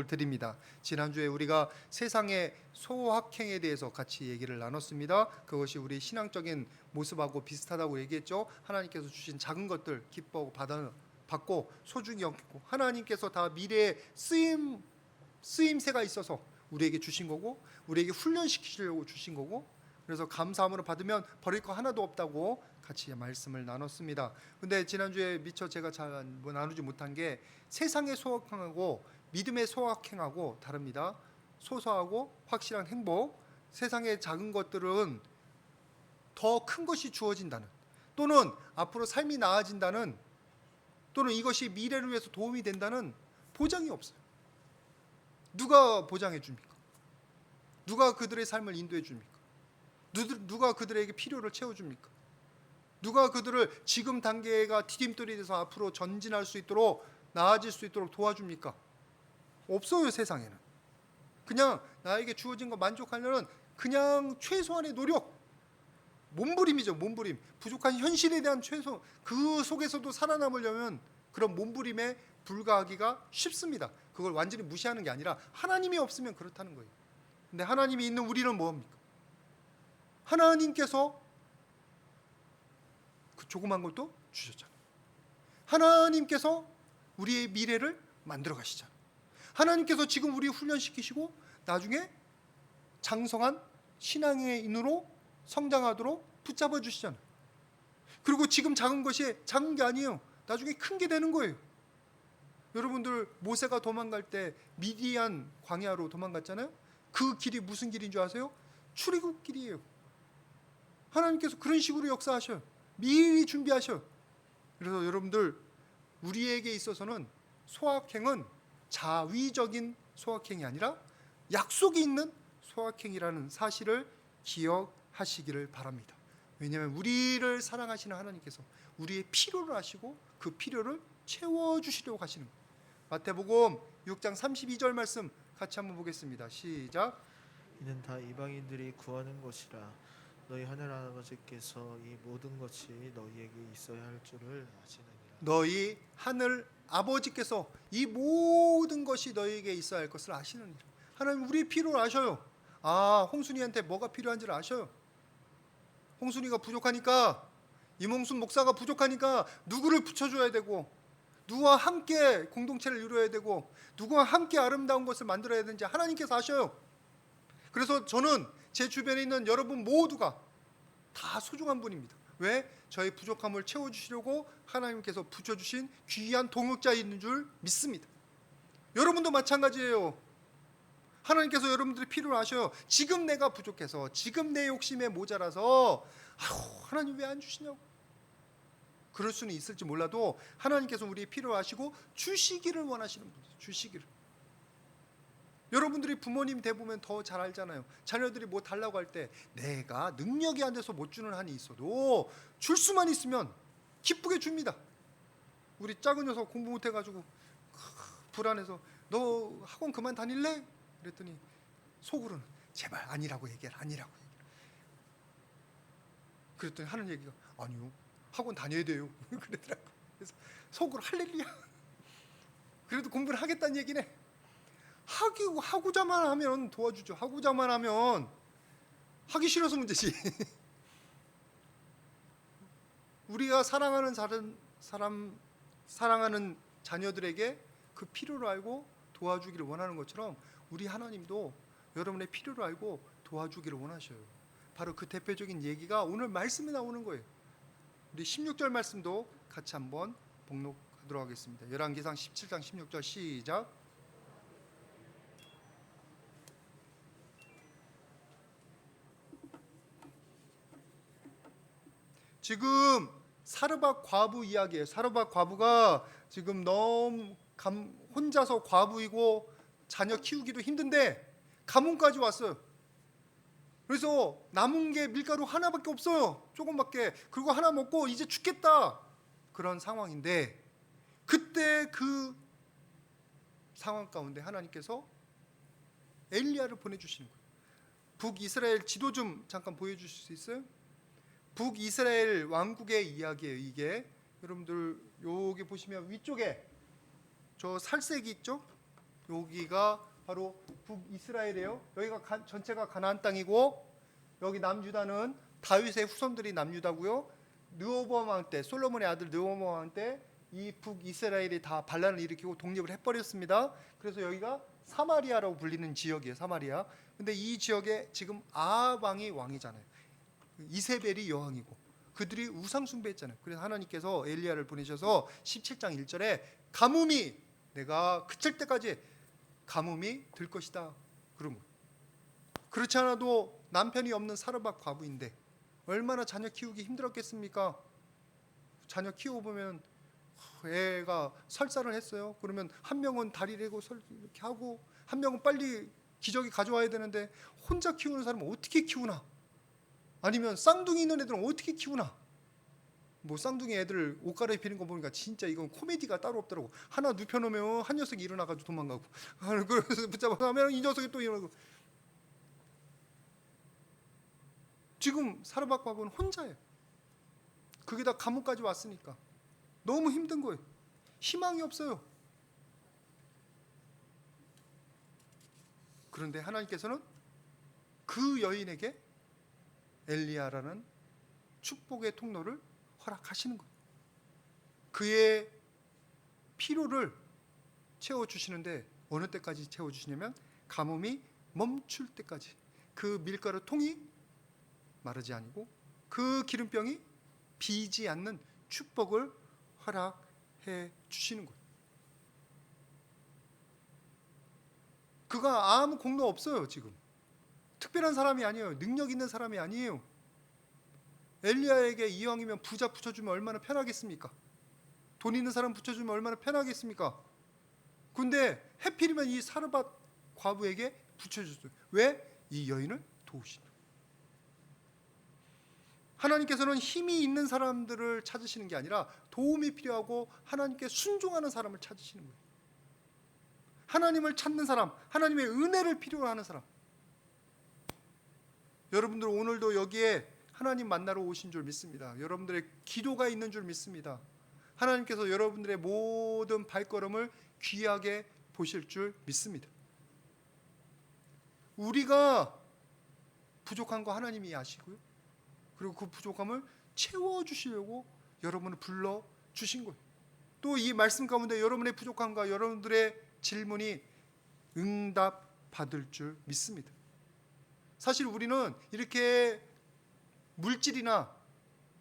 드립니다. 지난주에 우리가 세상의 소확행에 대해서 같이 얘기를 나눴습니다. 그것이 우리 신앙적인 모습하고 비슷하다고 얘기했죠. 하나님께서 주신 작은 것들 기뻐하고 받고 소중히 여기고 하나님께서 다 미래의 쓰임새가 있어서 우리에게 주신 거고 우리에게 훈련시키려고 주신 거고, 그래서 감사함으로 받으면 버릴 거 하나도 없다고 같이 말씀을 나눴습니다. 근데 지난주에 미처 제가 잘 나누지 못한 게 세상의 소확행하고 믿음의 소확행하고 다릅니다. 소소하고 확실한 행복, 세상의 작은 것들은 더 큰 것이 주어진다는, 또는 앞으로 삶이 나아진다는, 또는 이것이 미래를 위해서 도움이 된다는 보장이 없어요. 누가 보장해 줍니까? 누가 그들의 삶을 인도해 줍니까? 누가 그들에게 필요를 채워줍니까? 누가 그들을 지금 단계가 디딤돌이 돼서 앞으로 전진할 수 있도록 나아질 수 있도록 도와줍니까? 없어요. 세상에는 그냥 나에게 주어진 거 만족하려는 그냥 최소한의 노력, 몸부림이죠. 몸부림, 부족한 현실에 대한 최소, 그 속에서도 살아남으려면 그런 몸부림에 불과하기가 쉽습니다. 그걸 완전히 무시하는 게 아니라 하나님이 없으면 그렇다는 거예요. 근데 하나님이 있는 우리는 뭐합니까? 하나님께서 그 조그만 것도 주셨잖아요. 하나님께서 우리의 미래를 만들어 가시잖아요. 하나님께서 지금 우리 훈련시키시고 나중에 장성한 신앙의 인으로 성장하도록 붙잡아 주시잖아요. 그리고 지금 작은 것이 작은 게 아니에요. 나중에 큰 게 되는 거예요. 여러분들 모세가 도망갈 때 미디안 광야로 도망갔잖아요. 그 길이 무슨 길인 줄 아세요? 출애굽 길이에요. 하나님께서 그런 식으로 역사하셔요. 미리 준비하셔요. 그래서 여러분들, 우리에게 있어서는 소확행은 자위적인 소확행이 아니라 약속이 있는 소확행이라는 사실을 기억하시기를 바랍니다. 왜냐하면 우리를 사랑하시는 하나님께서 우리의 필요를 아시고 그 필요를 채워주시려고 하시는 거예요. 마태복음 6장 32절 말씀 같이 한번 보겠습니다. 시작. 이는 다 이방인들이 구하는 것이라 너희 하늘 아버지께서 이 모든 것이 너희에게 있어야 할 줄을 아시느니라. 너희 하늘 아버지께서 이 모든 것이 너희에게 있어야 할 것을 아시느니라. 하나님 우리의 필요를 아셔요. 홍순이한테 뭐가 필요한지를 아셔요. 홍순이가 부족하니까, 임홍순 목사가 부족하니까 누구를 붙여줘야 되고, 누구와 함께 공동체를 이루어야 되고, 누구와 함께 아름다운 것을 만들어야 되는지 하나님께서 아셔요. 그래서 저는 제 주변에 있는 여러분 모두가 다 소중한 분입니다. 왜? 저의 부족함을 채워주시려고 하나님께서 붙여주신 귀한 동역자인 줄 믿습니다. 여러분도 마찬가지예요. 하나님께서 여러분들의 필요를 아셔요. 지금 내가 부족해서, 지금 내 욕심에 모자라서 하나님 왜 안 주시냐고 그럴 수는 있을지 몰라도 하나님께서 우리의 필요를 아시고 주시기를 원하시는 분이에요. 주시기를. 여러분들이 부모님 대보면 더 잘 알잖아요. 자녀들이 뭐 달라고 할 때 내가 능력이 안 돼서 못 주는 한이 있어도 줄 수만 있으면 기쁘게 줍니다. 우리 작은 녀석 공부 못 해가지고 불안해서 너 학원 그만 다닐래? 그랬더니 속으로는 제발 아니라고 얘기해라, 아니라고 얘기해라. 그랬더니 하는 얘기가 아니요, 학원 다녀야 돼요. 그러더라고. 그래서 속으로 할렐루야. 그래도 공부를 하겠다는 얘기네. 하고자만 하면 도와주죠. 하고자만 하면, 하기 싫어서 문제지. 우리가 사랑하는 사랑하는 자녀들에게 그 필요를 알고 도와주기를 원하는 것처럼 우리 하나님도 여러분의 필요를 알고 도와주기를 원하셔요. 바로 그 대표적인 얘기가 오늘 말씀에 나오는 거예요. 우리 16절 말씀도 같이 한번 복록하도록 하겠습니다. 열왕기상 17장 16절 시작. 지금 사르밧 과부 이야기예요. 사르밧 과부가 지금 너무 혼자서 과부이고 자녀 키우기도 힘든데 가문까지 왔어요. 그래서 남은 게 밀가루 하나밖에 없어요. 조금밖에. 그리고 하나 먹고 이제 죽겠다. 그런 상황인데, 그때 그 상황 가운데 하나님께서 엘리야를 보내주시는 거예요. 북이스라엘 지도 좀 잠깐 보여주실 수 있어요? 북이스라엘 왕국의 이야기예요. 이게 여러분들 여기 보시면 위쪽에 저 살색이 있죠? 여기가 바로 북이스라엘이에요. 여기가 전체가 가나안 땅이고 여기 남유다는 다윗의 후손들이 남유다고요. 르호보암 왕 때, 솔로몬의 아들 르호보암 왕 때 이 북이스라엘이 다 반란을 일으키고 독립을 해버렸습니다. 그래서 여기가 사마리아라고 불리는 지역이에요. 사마리아. 근데 이 지역에 지금 아합 왕이 왕이잖아요. 이세벨이 여왕이고 그들이 우상 숭배했잖아요. 그래서 하나님께서 엘리야를 보내셔서 17장 1절에 가뭄이 내가 그칠 때까지 가뭄이 들 것이다. 그런 거예요. 그렇지 않아도 남편이 없는 사르밧 과부인데 얼마나 자녀 키우기 힘들었겠습니까? 자녀 키워보면 애가 설사를 했어요. 그러면 한 명은 다리 내고 이렇게 하고 한 명은 빨리 기저귀 가져와야 되는데 혼자 키우는 사람은 어떻게 키우나? 아니면 쌍둥이 있는 애들은 어떻게 키우나? 뭐 쌍둥이 애들 옷 갈아입히는 거 보니까 진짜 이건 코미디가 따로 없더라고. 하나 눕혀놓으면 한 녀석이 일어나가지고 도망가고 그래서 붙잡아서 이 녀석이 또 일어나고. 지금 사르밧 과부는 혼자예요. 그게 다 감옥까지 왔으니까 너무 힘든 거예요. 희망이 없어요. 그런데 하나님께서는 그 여인에게 엘리야라는 축복의 통로를 허락하시는 거예요. 그의 필요를 채워주시는데 어느 때까지 채워주시냐면 가뭄이 멈출 때까지. 그 밀가루 통이 마르지 아니고 그 기름병이 비지 않는 축복을 허락해 주시는 거예요. 그가 아무 공로 없어요. 지금 특별한 사람이 아니에요. 능력 있는 사람이 아니에요. 엘리야에게 이왕이면 부자 붙여주면 얼마나 편하겠습니까? 돈 있는 사람 붙여주면 얼마나 편하겠습니까? 근데 해필이면 이 사르밧 과부에게 붙여줬어요. 왜? 이 여인을 도우시는. 하나님께서는 힘이 있는 사람들을 찾으시는 게 아니라 도움이 필요하고 하나님께 순종하는 사람을 찾으시는 거예요. 하나님을 찾는 사람, 하나님의 은혜를 필요로 하는 사람. 여러분들 오늘도 여기에 하나님 만나러 오신 줄 믿습니다. 여러분들의 기도가 있는 줄 믿습니다. 하나님께서 여러분들의 모든 발걸음을 귀하게 보실 줄 믿습니다. 우리가 부족한 거 하나님이 아시고요. 그리고 그 부족함을 채워주시려고 여러분을 불러주신 거예요. 또 이 말씀 가운데 여러분의 부족함과 여러분들의 질문이 응답받을 줄 믿습니다. 사실 우리는 이렇게 물질이나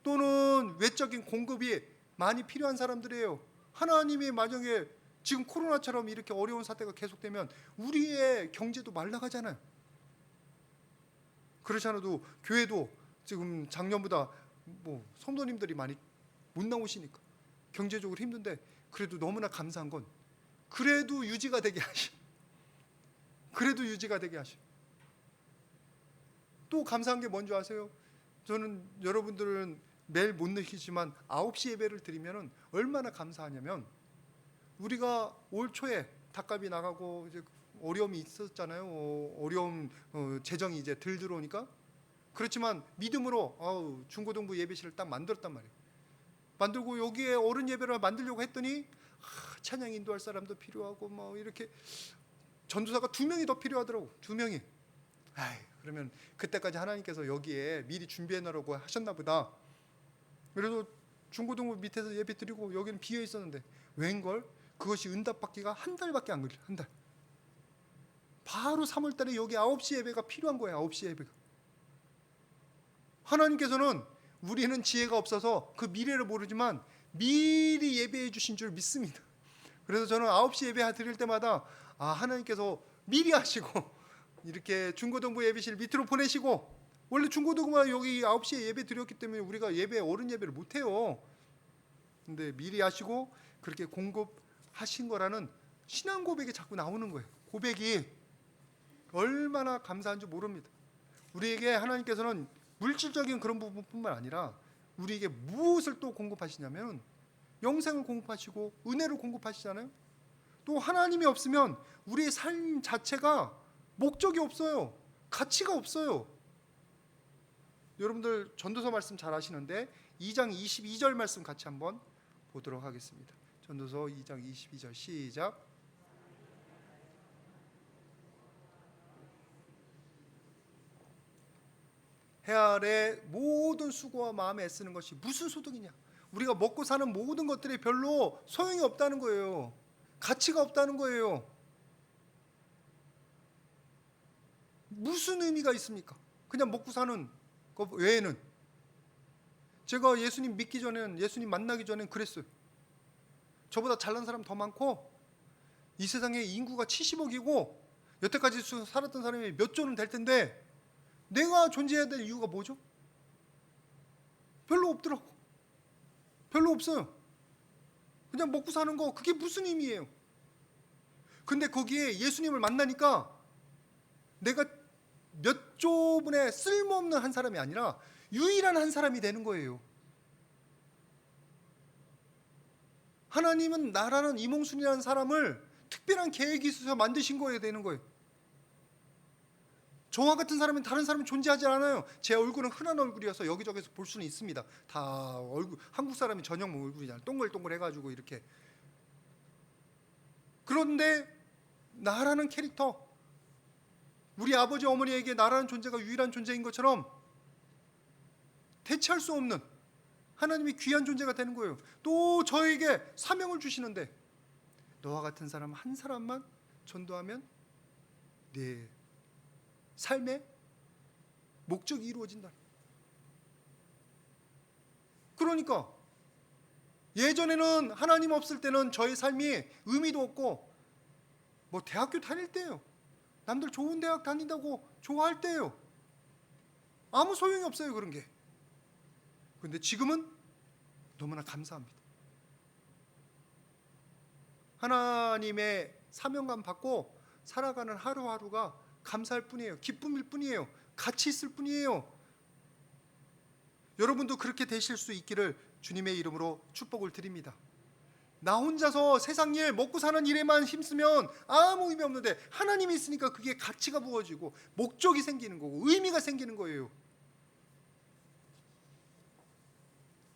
또는 외적인 공급이 많이 필요한 사람들이에요. 하나님이 만약에 지금 코로나처럼 이렇게 어려운 사태가 계속되면 우리의 경제도 말라가잖아요. 그렇지 않아도 교회도 지금 작년보다 뭐 성도님들이 많이 못 나오시니까 경제적으로 힘든데 그래도 너무나 감사한 건 그래도 유지가 되게 하셔. 그래도 유지가 되게 하셔. 또 감사한 게 뭔지 아세요? 저는 여러분들은 매일 못 느끼지만 9시 예배를 드리면 얼마나 감사하냐면 우리가 올 초에 닭값이 나가고 이제 어려움이 있었잖아요. 어려움 재정이 이제 들 들어오니까 그렇지만 믿음으로 중고등부 예배실을 딱 만들었단 말이에요. 만들고 여기에 어른 예배를 만들려고 했더니 찬양 인도할 사람도 필요하고 뭐 이렇게 전도사가 2명이 더 필요하더라고. 2명이. 그러면 그때까지 하나님께서 여기에 미리 준비해 놓으라고 하셨나 보다. 그래서 중고등부 밑에서 예배 드리고 여기는 비어 있었는데 웬걸 그것이 응답받기가 한 달밖에 안 걸려. 한 달. 바로 3월 달에 여기 9시 예배가 필요한 거예요. 9시 예배가. 하나님께서는 우리는 지혜가 없어서 그 미래를 모르지만 미리 예배해 주신 줄 믿습니다. 그래서 저는 9시 예배 드릴 때마다 하나님께서 미리 하시고 이렇게 중고등부 예배실 밑으로 보내시고 원래 중고등부가 여기 9시에 예배 드렸기 때문에 우리가 어른 예배를 못해요. 근데 미리 하시고 그렇게 공급하신 거라는 신앙 고백이 자꾸 나오는 거예요. 고백이 얼마나 감사한 줄 모릅니다. 우리에게 하나님께서는 물질적인 그런 부분뿐만 아니라 우리에게 무엇을 또 공급하시냐면 영생을 공급하시고 은혜를 공급하시잖아요. 또 하나님이 없으면 우리의 삶 자체가 목적이 없어요. 가치가 없어요. 여러분들 전도서 말씀 잘 아시는데 2장 22절 말씀 같이 한번 보도록 하겠습니다. 전도서 2장 22절 시작. 해 아래 모든 수고와 마음에 애쓰는 것이 무슨 소득이냐? 우리가 먹고 사는 모든 것들이 별로 소용이 없다는 거예요. 가치가 없다는 거예요. 무슨 의미가 있습니까? 그냥 먹고 사는 것 외에는. 제가 예수님 믿기 전에는, 예수님 만나기 전에는 그랬어요. 저보다 잘난 사람 더 많고 이 세상에 인구가 70억이고 여태까지 살았던 사람이 몇 조는 될 텐데 내가 존재해야 될 이유가 뭐죠? 별로 없더라고. 별로 없어요. 그냥 먹고 사는 거, 그게 무슨 의미예요? 근데 거기에 예수님을 만나니까 내가 몇 조분의 쓸모없는 한 사람이 아니라 유일한 한 사람이 되는 거예요. 하나님은 나라는 이몽순이라는 사람을 특별한 계획이 있어서 만드신 거예요. 되는 거예요. 저와 같은 사람은 다른 사람이 존재하지 않아요. 제 얼굴은 흔한 얼굴이어서 여기저기서 볼 수는 있습니다. 다 얼굴, 한국 사람이 전형 얼굴이잖아요. 동글동글 해가지고 이렇게. 그런데 나라는 캐릭터, 우리 아버지 어머니에게 나라는 존재가 유일한 존재인 것처럼 대체할 수 없는 하나님이 귀한 존재가 되는 거예요. 또 저에게 사명을 주시는데 너와 같은 사람 한 사람만 전도하면 네 삶의 목적이 이루어진다. 그러니까 예전에는 하나님 없을 때는 저의 삶이 의미도 없고 뭐 대학교 다닐 때요. 남들 좋은 대학 다닌다고 좋아할 때요. 아무 소용이 없어요, 그런 게. 그런데 지금은 너무나 감사합니다. 하나님의 사명감 받고 살아가는 하루하루가 감사할 뿐이에요. 기쁨일 뿐이에요. 가치 있을 뿐이에요. 여러분도 그렇게 되실 수 있기를 주님의 이름으로 축복을 드립니다. 나 혼자서 세상 일, 먹고 사는 일에만 힘쓰면 아무 의미 없는데 하나님이 있으니까 그게 가치가 부어지고 목적이 생기는 거고 의미가 생기는 거예요.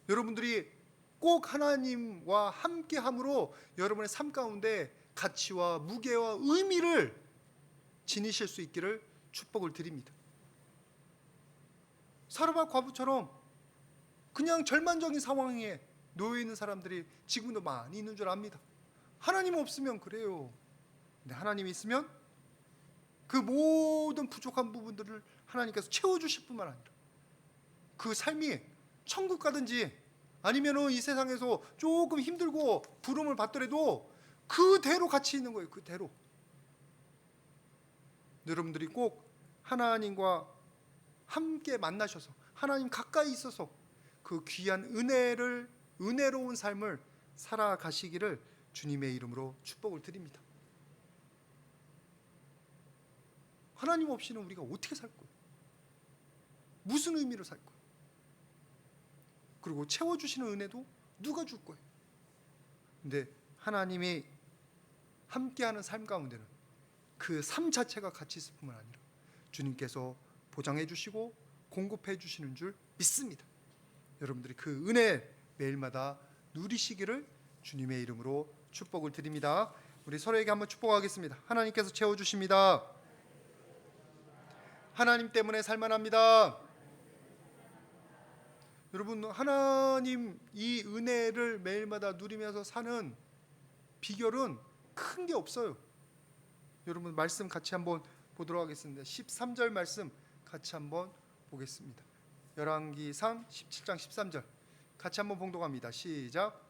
여러분들이 꼭 하나님과 함께함으로 여러분의 삶 가운데 가치와 무게와 의미를 지니실 수 있기를 축복을 드립니다. 사르밧 과부처럼 그냥 절망적인 상황에 놓여 있는 사람들이 지금도 많이 있는 줄 압니다. 하나님 없으면 그래요. 근데 하나님이 있으면 그 모든 부족한 부분들을 하나님께서 채워주실 뿐만 아니라 그 삶이 천국 가든지 아니면은 이 세상에서 조금 힘들고 부름을 받더라도 그대로 같이 있는 거예요. 그대로. 여러분들이 꼭 하나님과 함께 만나셔서 하나님 가까이 있어서 그 귀한 은혜로운 삶을 살아가시기를 주님의 이름으로 축복을 드립니다. 하나님 없이는 우리가 어떻게 살 거예요? 무슨 의미로 살 거예요? 그리고 채워주시는 은혜도 누가 줄 거예요? 근데 하나님이 함께하는 삶 가운데는 그 삶 자체가 가치 있을 뿐만 아니라 주님께서 보장해 주시고 공급해 주시는 줄 믿습니다. 여러분들이 그 은혜 매일마다 누리시기를 주님의 이름으로 축복을 드립니다. 우리 서로에게 한번 축복하겠습니다. 하나님께서 채워주십니다. 하나님 때문에 살만합니다. 여러분, 하나님 이 은혜를 매일마다 누리면서 사는 비결은 큰 게 없어요. 여러분 말씀 같이 한번 보도록 하겠습니다. 13절 말씀 같이 한번 보겠습니다. 열왕기상 17장 13절 같이 한번 봉독합니다. 시작.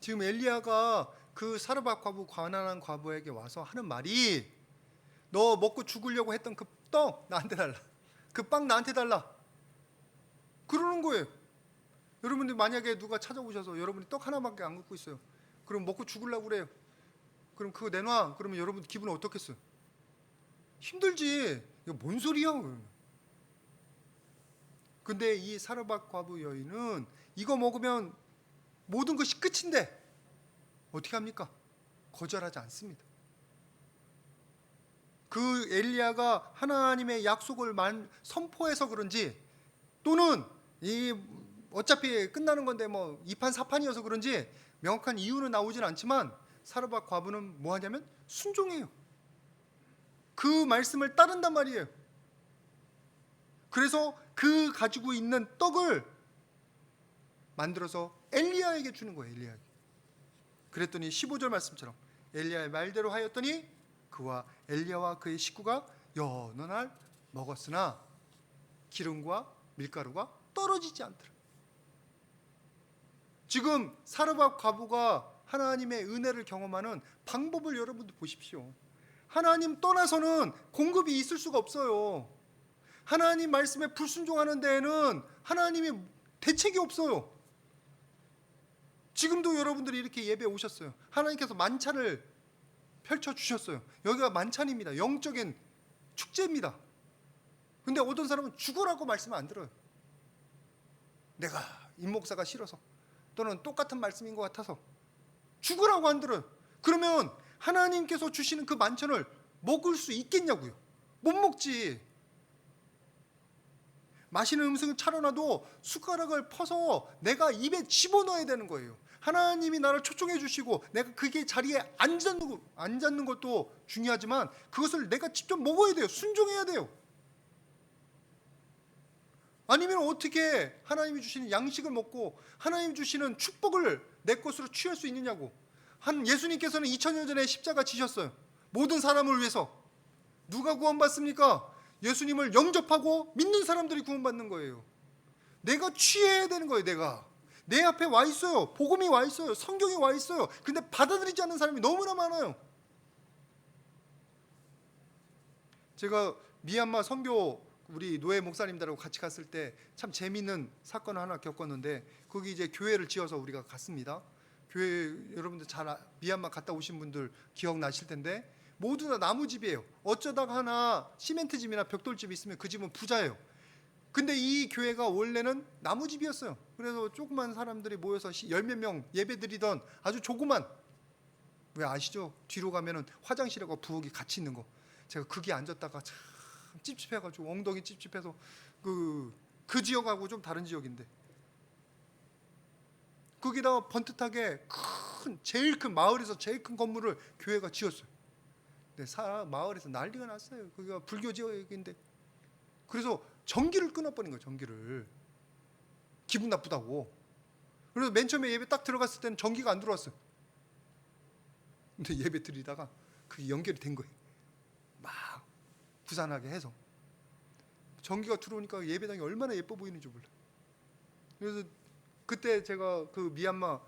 지금 엘리야가 그 사르밧 과부, 가난한 과부에게 와서 하는 말이 너 먹고 죽으려고 했던 그 떡 나한테 달라. 그 빵 나한테 달라. 그러는 거예요. 여러분들 만약에 누가 찾아오셔서 여러분이 떡 하나밖에 안 갖고 있어요. 그럼 먹고 죽으려고 그래요. 그럼 그거 내놔. 그러면 여러분 기분은 어떻겠어요? 힘들지. 이거 뭔 소리야? 근데 이 사르밧 과부 여인은 이거 먹으면 모든 것이 끝인데 어떻게 합니까? 거절하지 않습니다. 그 엘리야가 하나님의 약속을 선포해서 그런지 또는 이 어차피 끝나는 건데 뭐 2판 4판이어서 그런지 명확한 이유는 나오진 않지만 사르밧 과부는 뭐 하냐면 순종해요. 그 말씀을 따른단 말이에요. 그래서 그 가지고 있는 떡을 만들어서 엘리야에게 주는 거예요. 엘리야에게. 그랬더니 15절 말씀처럼 엘리야의 말대로 하였더니 그와 엘리야와 그의 식구가 여러 날 먹었으나 기름과 밀가루가 떨어지지 않더라. 지금 사르밧 과부가 하나님의 은혜를 경험하는 방법을 여러분들 보십시오. 하나님 떠나서는 공급이 있을 수가 없어요. 하나님 말씀에 불순종하는 데에는 하나님이 대책이 없어요. 지금도 여러분들이 이렇게 예배 오셨어요. 하나님께서 만찬을 펼쳐주셨어요. 여기가 만찬입니다. 영적인 축제입니다. 근데 어떤 사람은 죽으라고 말씀을 안 들어요. 내가 임 목사가 싫어서 또는 똑같은 말씀인 것 같아서 죽으라고 안 들어요. 그러면 하나님께서 주시는 그 만찬을 먹을 수 있겠냐고요. 못 먹지. 맛있는 음식을 차려놔도 숟가락을 퍼서 내가 입에 집어넣어야 되는 거예요. 하나님이 나를 초청해 주시고 내가 그게 자리에 앉는 것도 중요하지만 그것을 내가 직접 먹어야 돼요. 순종해야 돼요. 아니면 어떻게 하나님이 주시는 양식을 먹고 하나님이 주시는 축복을 내 것으로 취할 수 있느냐고. 예수님께서는 2000년 전에 십자가 지셨어요. 모든 사람을 위해서. 누가 구원받습니까? 예수님을 영접하고 믿는 사람들이 구원받는 거예요. 내가 취해야 되는 거예요. 내가 내 앞에 와 있어요. 복음이 와 있어요. 성경이 와 있어요. 근데 받아들이지 않는 사람이 너무나 많아요. 제가 미얀마 선교 우리 노예 목사님들하고 같이 갔을 때 참 재미있는 사건을 하나 겪었는데 거기 이제 교회를 지어서 우리가 갔습니다. 교회 여러분들 미얀마 갔다 오신 분들 기억나실 텐데 모두 다 나무집이에요. 어쩌다가 하나 시멘트집이나 벽돌집이 있으면 그 집은 부자예요. 근데 이 교회가 원래는 나무집이었어요. 그래서 조그만 사람들이 모여서 열몇 명 예배드리던 아주 조그만, 왜 아시죠? 뒤로 가면은 화장실하고 부엌이 같이 있는 거. 제가 거기 앉았다가 참 찝찝해가지고 엉덩이 찝찝해서 그 지역하고 좀 다른 지역인데 거기다가 번듯하게 제일 큰 마을에서 제일 큰 건물을 교회가 지었어요. 근데 마을에서 난리가 났어요. 거기가 불교 지역인데 그래서 전기를 끊어버린 거예요. 전기를 기분 나쁘다고. 그래서 맨 처음에 예배 딱 들어갔을 때는 전기가 안 들어왔어요. 근데 예배 드리다가 그게 연결이 된 거예요. 막 부산하게 해서 전기가 들어오니까 예배당이 얼마나 예뻐 보이는지 몰라요. 그래서 그때 제가 그 미얀마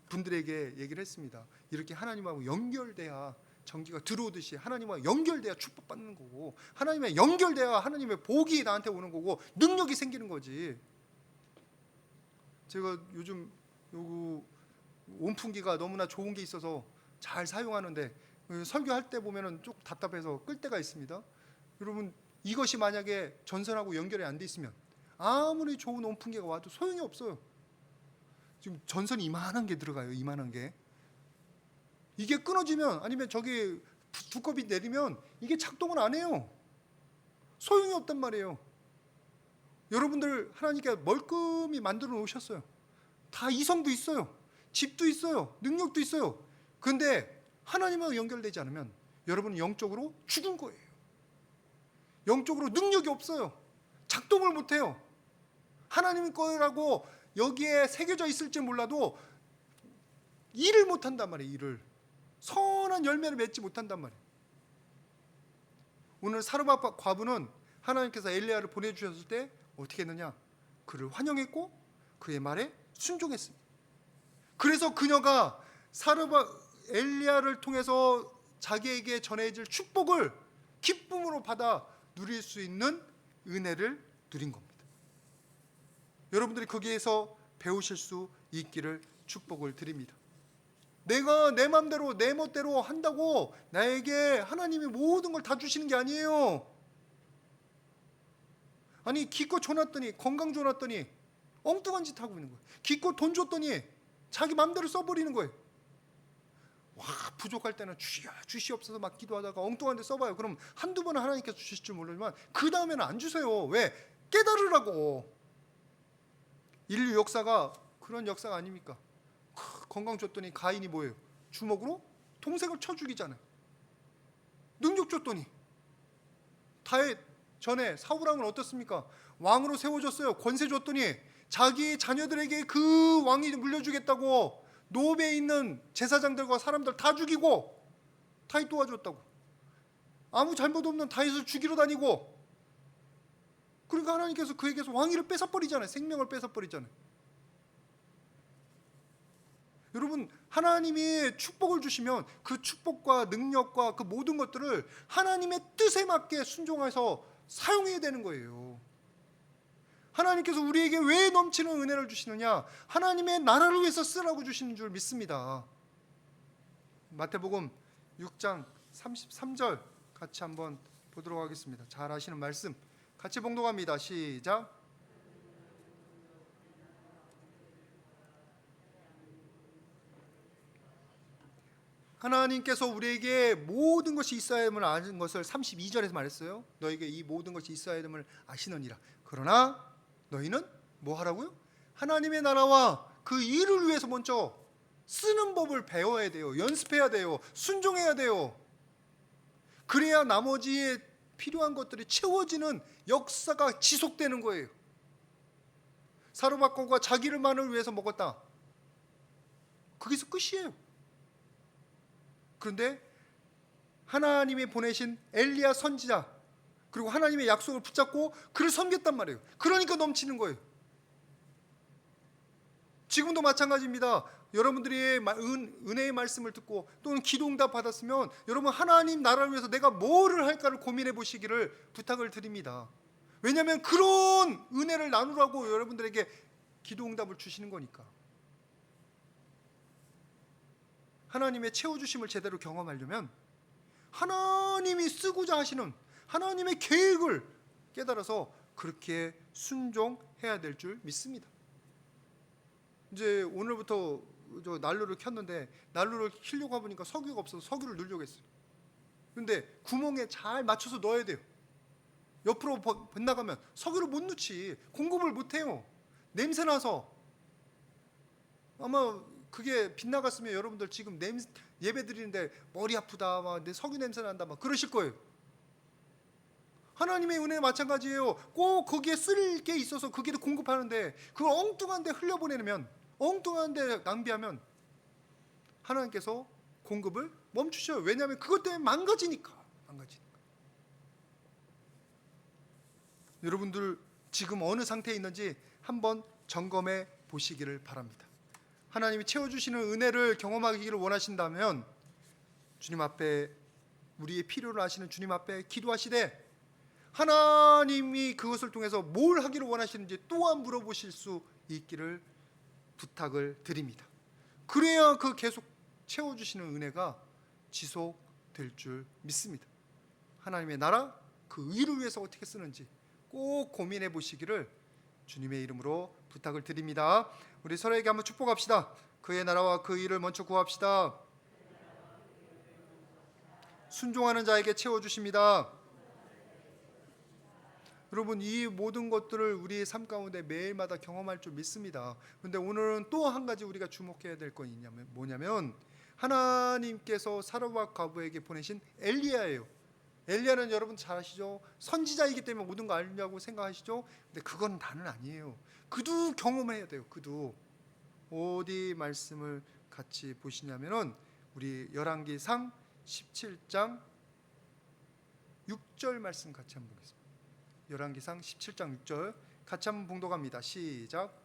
분들에게 얘기를 했습니다. 이렇게 하나님하고 연결돼야 전기가 들어오듯이 하나님과 연결돼야 축복받는 거고 하나님과 연결돼야 하나님의 복이 나한테 오는 거고 능력이 생기는 거지. 제가 요즘 요 온풍기가 너무나 좋은 게 있어서 잘 사용하는데 설교할 때 보면은 좀 답답해서 끌 때가 있습니다. 여러분 이것이 만약에 전선하고 연결이 안 돼 있으면 아무리 좋은 온풍기가 와도 소용이 없어요. 지금 전선이 이만한 게 들어가요. 이만한 게. 이게 끊어지면 아니면 저기 두꺼비 내리면 이게 작동을 안 해요. 소용이 없단 말이에요. 여러분들 하나님께 멀끔히 만들어 놓으셨어요. 다 이성도 있어요. 집도 있어요. 능력도 있어요. 그런데 하나님하고 연결되지 않으면 여러분은 영적으로 죽은 거예요. 영적으로 능력이 없어요. 작동을 못해요. 하나님 거라고 여기에 새겨져 있을지 몰라도 일을 못한단 말이에요. 일을. 선한 열매를 맺지 못한단 말이에요. 오늘 사르밧 과부는 하나님께서 엘리야를 보내주셨을 때 어떻게 했느냐? 그를 환영했고 그의 말에 순종했습니다. 그래서 그녀가 엘리야를 통해서 자기에게 전해질 축복을 기쁨으로 받아 누릴 수 있는 은혜를 누린 겁니다. 여러분들이 거기에서 배우실 수 있기를 축복을 드립니다. 내가 내 마음대로 내 멋대로 한다고 나에게 하나님이 모든 걸 다 주시는 게 아니에요. 아니 기껏 줘놨더니 건강 줘놨더니 엉뚱한 짓 하고 있는 거예요. 기껏 돈 줬더니 자기 마음대로 써버리는 거예요. 와 부족할 때는 주시옵소서 막 기도하다가 엉뚱한 데 써봐요. 그럼 한두 번은 하나님께서 주실 줄 모르지만 그 다음에는 안 주세요. 왜? 깨달으라고. 인류 역사가 그런 역사가 아닙니까? 건강 줬더니 가인이 뭐예요? 주먹으로 동생을 쳐 죽이잖아요. 능력 줬더니. 다윗 전에 사울왕은 어떻습니까? 왕으로 세워줬어요. 권세 줬더니 자기 자녀들에게 그 왕이 물려주겠다고 노베에 있는 제사장들과 사람들 다 죽이고 다윗 도와줬다고. 아무 잘못 없는 다윗을 죽이러 다니고. 그러니까 하나님께서 그에게서 왕위를 뺏어버리잖아요. 생명을 뺏어버리잖아요. 여러분, 하나님이 축복을 주시면 그 축복과 능력과 그 모든 것들을 하나님의 뜻에 맞게 순종해서 사용해야 되는 거예요. 하나님께서 우리에게 왜 넘치는 은혜를 주시느냐? 하나님의 나라를 위해서 쓰라고 주시는 줄 믿습니다. 마태복음 6장 33절 같이 한번 보도록 하겠습니다. 잘 아시는 말씀 같이 봉독합니다. 시작. 하나님께서 우리에게 모든 것이 있어야 함을 아는 것을 32절에서 말했어요. 너에게 이 모든 것이 있어야 함을 아시느니라. 그러나 너희는 뭐 하라고요? 하나님의 나라와 그 일을 위해서 먼저 쓰는 법을 배워야 돼요. 연습해야 돼요. 순종해야 돼요. 그래야 나머지에 필요한 것들이 채워지는 역사가 지속되는 거예요. 사르밧곰과 자기를만을 위해서 먹었다. 거기서 끝이에요. 그런데 하나님이 보내신 엘리야 선지자 그리고 하나님의 약속을 붙잡고 그를 섬겼단 말이에요. 그러니까 넘치는 거예요. 지금도 마찬가지입니다. 여러분들이 은혜의 말씀을 듣고 또는 기도응답 받았으면 여러분 하나님 나라를 위해서 내가 뭐를 할까를 고민해 보시기를 부탁을 드립니다. 왜냐하면 그런 은혜를 나누라고 여러분들에게 기도응답을 주시는 거니까. 하나님의 채워주심을 제대로 경험하려면 하나님이 쓰고자 하시는 하나님의 계획을 깨달아서 그렇게 순종해야 될 줄 믿습니다. 이제 오늘부터 저 난로를 켰는데 난로를 켜려고 해보니까 석유가 없어서 석유를 넣으려고 했어요. 근데 구멍에 잘 맞춰서 넣어야 돼요. 옆으로 빗나가면 석유를 못 넣지. 공급을 못 해요. 냄새 나서. 아마 그게 빗나갔으면 여러분들 지금 예배 드리는데 머리 아프다, 막 내 석유 냄새 난다, 막 그러실 거예요. 하나님의 은혜 마찬가지예요. 꼭 거기에 쓸 게 있어서 거기에 공급하는데 그걸 엉뚱한 데 흘려보내면, 엉뚱한 데 낭비하면 하나님께서 공급을 멈추셔요. 왜냐하면 그것 때문에 망가지니까. 여러분들 지금 어느 상태에 있는지 한번 점검해 보시기를 바랍니다. 하나님이 채워주시는 은혜를 경험하기를 원하신다면 주님 앞에 우리의 필요를 아시는 주님 앞에 기도하시되 하나님이 그것을 통해서 뭘 하기를 원하시는지 또한 물어보실 수 있기를 부탁을 드립니다. 그래야 그 계속 채워주시는 은혜가 지속될 줄 믿습니다. 하나님의 나라 그 의를 위해서 어떻게 쓰는지 꼭 고민해 보시기를 주님의 이름으로 부탁을 드립니다. 우리 서로에게 한번 축복합시다. 그의 나라와 그 일을 먼저 구합시다. 순종하는 자에게 채워주십니다. 여러분, 이 모든 것들을 우리의 삶 가운데 매일마다 경험할 줄 믿습니다. 그런데 오늘은 또 한 가지 우리가 주목해야 될 건 뭐냐면 하나님께서 사르밧 과부에게 보내신 엘리야예요. 엘리야는 여러분 잘 아시죠? 선지자이기 때문에 모든 거 알려고 생각하시죠? 근데 그건 다는 아니에요. 그도 경험해야 돼요. 그도. 어디 말씀을 같이 보시냐면은 우리 열왕기상 17장 6절 말씀 같이 한번 보겠습니다. 열왕기상 17장 6절 같이 한번 봉독합니다. 시작.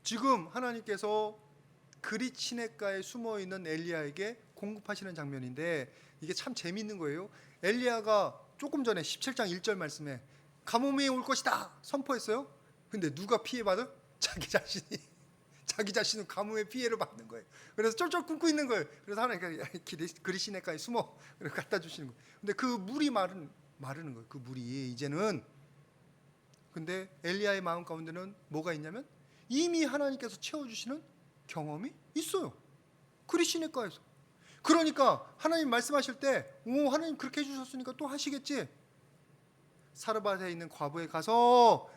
지금 하나님께서 그릿 시냇가에 숨어있는 엘리야에게 공급하시는 장면인데 이게 참 재미있는 거예요. 엘리야가 조금 전에 17장 1절 말씀에 가뭄이 올 것이다 선포했어요. 근데 누가 피해받아? 자기 자신은 가뭄의 피해를 받는 거예요. 그래서 쫄쫄 굶고 있는 거예요. 그래서 하나님께서 그릿 시냇가에 숨어 그래서 갖다 주시는 거예요. 근데 그 물이 마르는 거예요. 그 물이 이제는. 근데 엘리야의 마음 가운데는 뭐가 있냐면 이미 하나님께서 채워주시는 경험이 있어요. 그릿 시냇가에서. 그러니까 하나님 말씀하실 때 하나님 그렇게 해주셨으니까 또 하시겠지. 사르밧에 있는 과부에 가서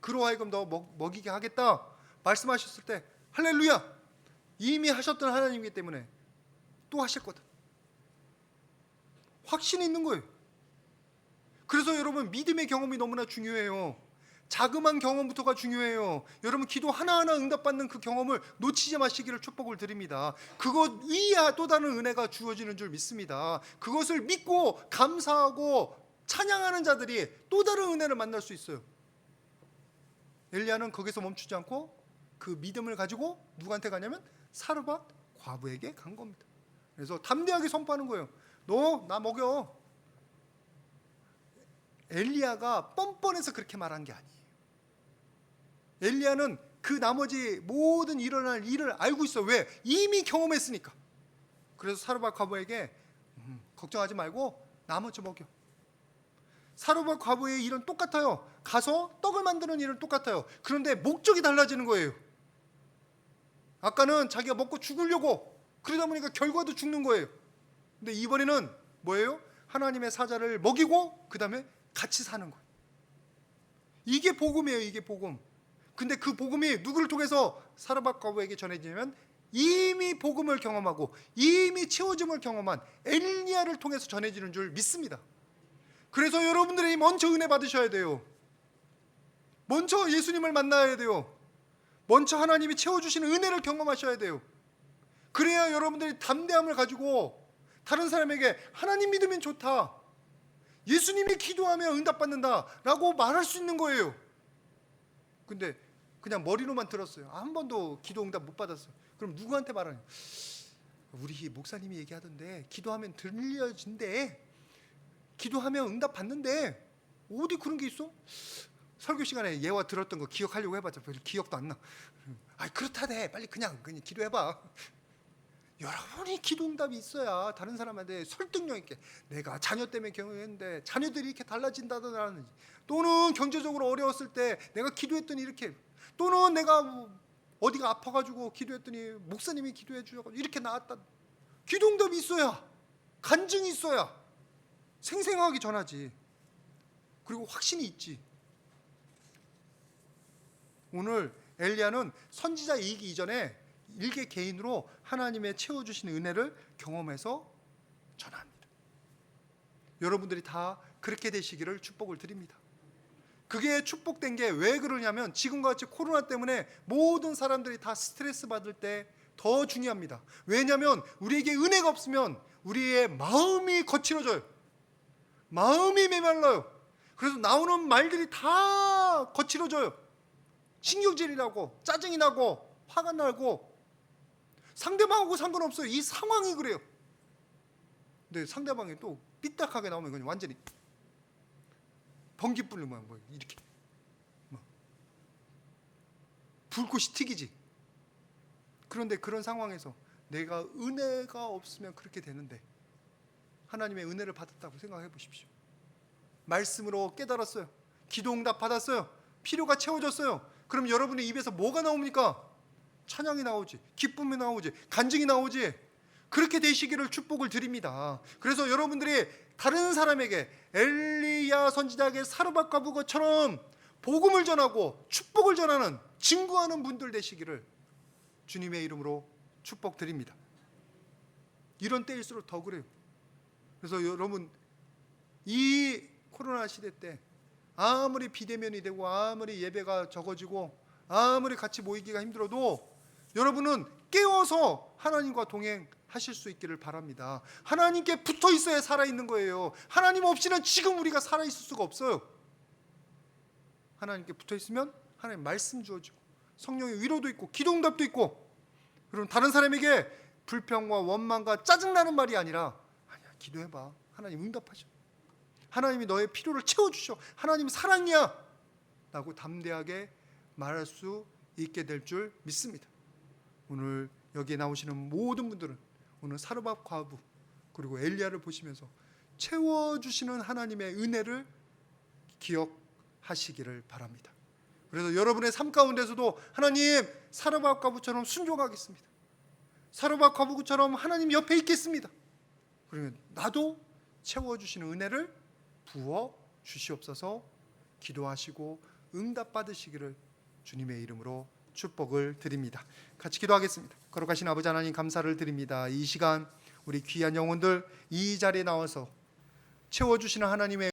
그로 하여금 너 먹이게 하겠다 말씀하셨을 때 할렐루야, 이미 하셨던 하나님이기 때문에 또 하실 거다, 확신이 있는 거예요. 그래서 여러분, 믿음의 경험이 너무나 중요해요. 자그마한 경험부터가 중요해요. 여러분, 기도 하나하나 응답받는 그 경험을 놓치지 마시기를 축복을 드립니다. 그것 위에 또 다른 은혜가 주어지는 줄 믿습니다. 그것을 믿고 감사하고 찬양하는 자들이 또 다른 은혜를 만날 수 있어요. 엘리야는 거기서 멈추지 않고 그 믿음을 가지고 누구한테 가냐면 사르밧 과부에게 간 겁니다. 그래서 담대하게 선포하는 거예요. 너 나 먹여. 엘리야가 뻔뻔해서 그렇게 말한 게 아니에요. 엘리야는 그 나머지 모든 일어날 일을 알고 있어. 왜? 이미 경험했으니까. 그래서 사르밧 과부에게 걱정하지 말고 나 먼저 먹여. 사르밧 과부의 일은 똑같아요. 가서 떡을 만드는 일은 똑같아요. 그런데 목적이 달라지는 거예요. 아까는 자기가 먹고 죽으려고, 그러다 보니까 결과도 죽는 거예요. 근데 이번에는 뭐예요? 하나님의 사자를 먹이고 그 다음에 같이 사는 거예요. 이게 복음이에요. 이게 복음. 근데 그 복음이 누구를 통해서 사르밧 과부에게 전해지냐면 이미 복음을 경험하고 이미 채워짐을 경험한 엘리야를 통해서 전해지는 줄 믿습니다. 그래서 여러분들이 먼저 은혜 받으셔야 돼요. 먼저 예수님을 만나야 돼요. 먼저 하나님이 채워주시는 은혜를 경험하셔야 돼요. 그래야 여러분들이 담대함을 가지고 다른 사람에게 하나님 믿으면 좋다, 예수님이 기도하면 응답받는다 라고 말할 수 있는 거예요. 근데 그냥 머리로만 들었어요. 한 번도 기도 응답 못 받았어요. 그럼 누구한테 말하냐? 우리 목사님이 얘기하던데 기도하면 들려진대, 기도하면 응답 받는데 어디 그런 게 있어? 설교 시간에 예화 들었던 거 기억하려고 해봤자 별 기억도 안 나. 그렇다대, 빨리 그냥 기도해봐. 여러분이 기도 응답이 있어야 다른 사람한테 설득력 있게, 내가 자녀 때문에 경험했는데 자녀들이 이렇게 달라진다든지, 또는 경제적으로 어려웠을 때 내가 기도했더니 이렇게, 또는 내가 어디가 아파가지고 기도했더니 목사님이 기도해 주셔서 이렇게 나았다. 기도 응답이 있어야, 간증이 있어야 생생하게 전하지. 그리고 확신이 있지. 오늘 엘리야는 선지자이기 이전에 일개 개인으로 하나님의 채워주신 은혜를 경험해서 전합니다. 여러분들이 다 그렇게 되시기를 축복을 드립니다. 그게 축복된 게 왜 그러냐면 지금과 같이 코로나 때문에 모든 사람들이 다 스트레스 받을 때 더 중요합니다. 왜냐하면 우리에게 은혜가 없으면 우리의 마음이 거칠어져요. 마음이 메말라요. 그래서 나오는 말들이 다 거칠어져요. 신경질이 나고 짜증이 나고 화가 나고, 상대방하고 상관없어요. 이 상황이 그래요. 근데 상대방이 또 삐딱하게 나오면 그냥 완전히 번개 불는 거야. 이렇게 불꽃이 튀기지. 그런데 그런 상황에서 내가 은혜가 없으면 그렇게 되는데, 하나님의 은혜를 받았다고 생각해 보십시오. 말씀으로 깨달았어요. 기도 응답 받았어요. 필요가 채워졌어요. 그럼 여러분의 입에서 뭐가 나옵니까? 찬양이 나오지, 기쁨이 나오지, 간증이 나오지. 그렇게 되시기를 축복을 드립니다. 그래서 여러분들이 다른 사람에게 엘리야 선지자에게 사르밧 과부처럼 복음을 전하고 축복을 전하는, 증거하는 분들 되시기를 주님의 이름으로 축복드립니다. 이런 때일수록 더 그래요. 그래서 여러분, 이 코로나 시대 때 아무리 비대면이 되고 아무리 예배가 적어지고 아무리 같이 모이기가 힘들어도 여러분은 깨워서 하나님과 동행하실 수 있기를 바랍니다. 하나님께 붙어 있어야 살아있는 거예요. 하나님 없이는 지금 우리가 살아있을 수가 없어요. 하나님께 붙어 있으면 하나님 말씀 주어지고 성령의 위로도 있고 기도응답도 있고, 그럼 다른 사람에게 불평과 원망과 짜증나는 말이 아니라, 아니야, 기도해봐, 하나님 응답하셔, 하나님이 너의 필요를 채워주셔, 하나님 사랑이야 라고 담대하게 말할 수 있게 될 줄 믿습니다. 오늘 여기에 나오시는 모든 분들은 오늘 사르밧 과부 그리고 엘리야를 보시면서 채워주시는 하나님의 은혜를 기억하시기를 바랍니다. 그래서 여러분의 삶 가운데서도 하나님, 사르밧 과부처럼 순종하겠습니다, 사로바 과부구처럼 하나님 옆에 있겠습니다. 그러면 나도 채워주시는 은혜를 부어 주시옵소서. 기도하시고 응답 받으시기를 주님의 이름으로 축복을 드립니다. 같이 기도하겠습니다. 거룩하신 아버지 하나님, 감사를 드립니다. 이 시간 우리 귀한 영혼들 이 자리에 나와서 채워주시는 하나님의